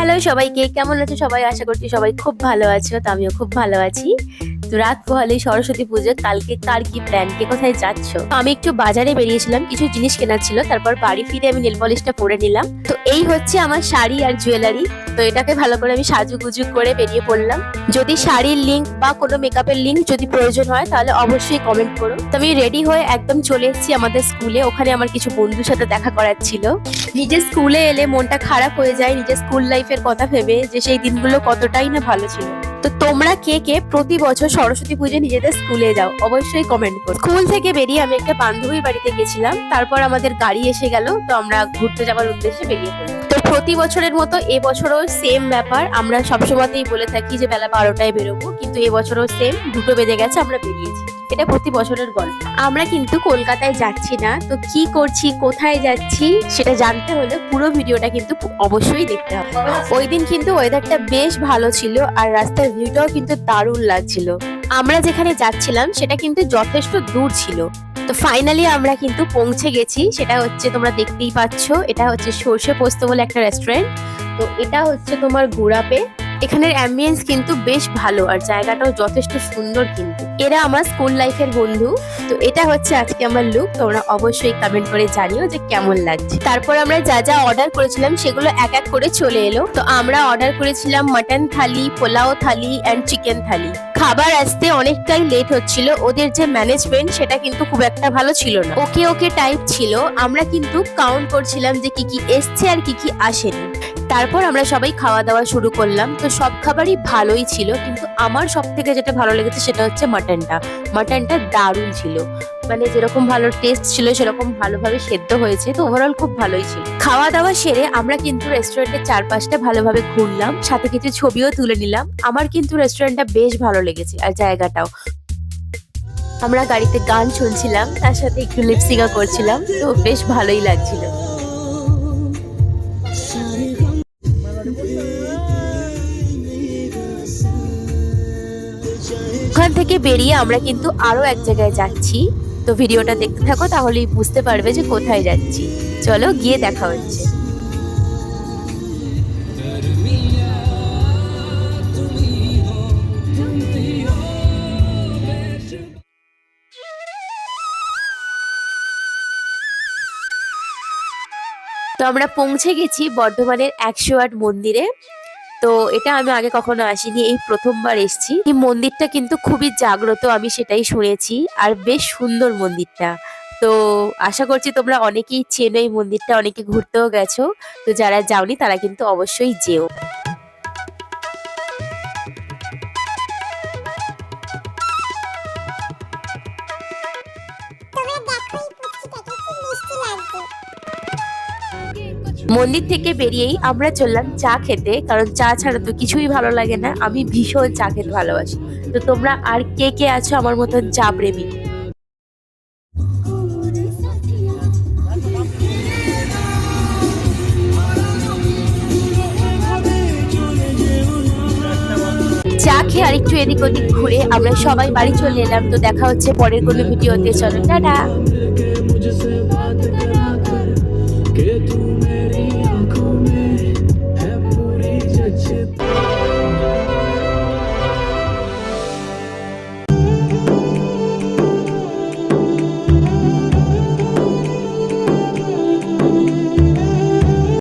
Hello সবাইকে, কেমন আছো সবাই? আশা করছি সবাই খুব ভালো আছো। তো আমিও খুব ভালো আছি। তো রাত পোহালে সরস্বতী পুজো, কালকে কার কি প্ল্যান, কে কোথায় যাচ্ছ? তো আমি একটু বাজারে বেরিয়েছিলাম, কিছু জিনিস কেনার ছিল। তারপর বাড়ি ফিরে আমি নেল পলিশটা পরে নিলাম। তো এই হচ্ছে আমার শাড়ি আর জুয়েলারি। তো এটাকে ভালো করে আমি সাজুগুজু করে বেরিয়ে পড়লাম। যদি শাড়ির লিংক বা কোনো মেকআপের লিংক যদি প্রয়োজন হয় তাহলে অবশ্যই কমেন্ট করো। তো আমি রেডি হয়ে একদম চলে এসেছি আমাদের স্কুলে। ওখানে আমার কিছু বন্ধুর সাথে দেখা করার ছিল। নিজের স্কুলে এলে মনটা খারাপ হয়ে যায় নিজের স্কুল লাইফের কথা ভেবে, যে সেই দিনগুলো কতটাই না ভালো ছিল। তো তোমরা কে কে প্রতি বছর সরস্বতী পুজো নিজেদের স্কুলে যাও অবশ্যই কমেন্ট করো। স্কুল থেকে বেরিয়ে আমি একটা বান্ধবীর বাড়িতে গেছিলাম, তারপর আমাদের গাড়ি এসে গেল। তো আমরা ঘুরতে যাওয়ার উদ্দেশ্যে বেরিয়ে পড়লাম। তো প্রতি বছরের মতো এবছরও সেম ব্যাপার। আমরা সবসময়তেই বলে থাকি যে বেলা 12টায় বেরোবো, কিন্তু এবছরও সেম 2টো বেজে গেছে, আমরা বেরিয়েছি। এটা প্রতি বছরের গল্প। আমরা কিন্তু কলকাতায় যাচ্ছি না। তো কি করছি, কোথায় যাচ্ছি সেটা জানতে হলে পুরো ভিডিওটা কিন্তু অবশ্যই দেখতে হবে। ওই দিন কিন্তু ওয়েদারটা বেশ ভালো ছিল আর রাস্তার ভিউটাও কিন্তু দারুণ লাগছিল। আমরা যেখানে যাচ্ছিলাম সেটা কিন্তু যথেষ্ট দূর ছিল। তো ফাইনালি আমরা কিন্তু পৌঁছে গেছি। সেটা হচ্ছে, তোমরা দেখতেই পাচ্ছ, এটা হচ্ছে সর্ষে পোস্ত বলে একটা রেস্টুরেন্ট। তো এটা হচ্ছে তোমার গুড়াপে। এখানের অ্যাম্বিয়েন্স কিন্তু বেশ ভালো আর জায়গাটাও যথেষ্ট সুন্দর। কিন্তু এরা আমার স্কুল লাইফের বন্ধু। তো এটা হচ্ছে আজকে আমার লুক। তোমরা অবশ্যই কমেন্ট করে জানিও যে কেমন লাগছে। তারপর আমরা যা যা অর্ডার করেছিলাম সেগুলো এক এক করে চলে এলো। তো আমরা অর্ডার করেছিলাম mutton thali, pulao thali and chicken thali. খাবার আসতে অনেকটাই লেট হচ্ছিল। ওদের যে ম্যানেজমেন্ট সেটা কিন্তু খুব একটা ভালো ছিল না, ওকে ওকে টাইপ ছিল। আমরা কিন্তু কাউন্ট করছিলাম যে কি কি এসছে আর কি কি আসেনি। তারপর আমরা সবাই খাওয়া দাওয়া শুরু করলাম। তো সব খাবারই ভালোই ছিল, কিন্তু আমার সব থেকে যেটা ভালো লেগেছে সেটা হচ্ছে মাটনটা দারুণ ছিল। মানে যেরকম ভালো টেস্ট ছিল সেরকম ভালোভাবে সেদ্ধ হয়েছে। তো ওভারঅল খুব ভালোই ছিল। খাওয়া দাওয়া সেরে আমরা কিন্তু রেস্টুরেন্টের চারপাশটা ভালোভাবে ঘুরলাম, সাথে কিছু ছবিও তুলে নিলাম। আমার কিন্তু রেস্টুরেন্টটা বেশ ভালো লেগেছে আর জায়গাটাও। আমরা গাড়িতে গান শুনছিলাম, তার সাথে একটু লিপসিংও করছিলাম। তো বেশ ভালোই লাগছিল। ওখান থেকে বেরিয়ে আমরা কিন্তু আরো এক জায়গায় যাচ্ছি। তো ভিডিওটা দেখতে থাকো, তাহলেই বুঝতে পারবে যে কোথায় যাচ্ছি। চলো গিয়ে দেখা হচ্ছে। তো আমরা পৌঁছে গেছি বর্ধমানের 108 মন্দিরে। তো এটা আমি আগে কখনো আসিনি, এই প্রথমবার এসেছি। এই মন্দিরটা কিন্তু খুবই জাগ্রত, আমি সেটাই শুনেছি। আর বেশ সুন্দর মন্দিরটা। তো আশা করছি তোমরা অনেকেই চেনো এই মন্দিরটা, অনেকে ঘুরতেও গেছো। তো যারা যাওনি তারা কিন্তু অবশ্যই যেও। মন্দির থেকে বেরিয়েই আমরা চললাম চা খেতে, কারণ চা ছাড়া তো কিছুই ভালো লাগে না। আমি ভীষণ চা খেতে ভালোবাসি। তো তোমরা আর কে কে আছো আমার মতন চা প্রেমী? চা খেয়ে আর একটু এদিক ওদিক ঘুরে আমরা সবাই বাড়ি চলে এলাম। তো দেখা হচ্ছে পরের কোনো ভিডিওতে। চলো টাটা।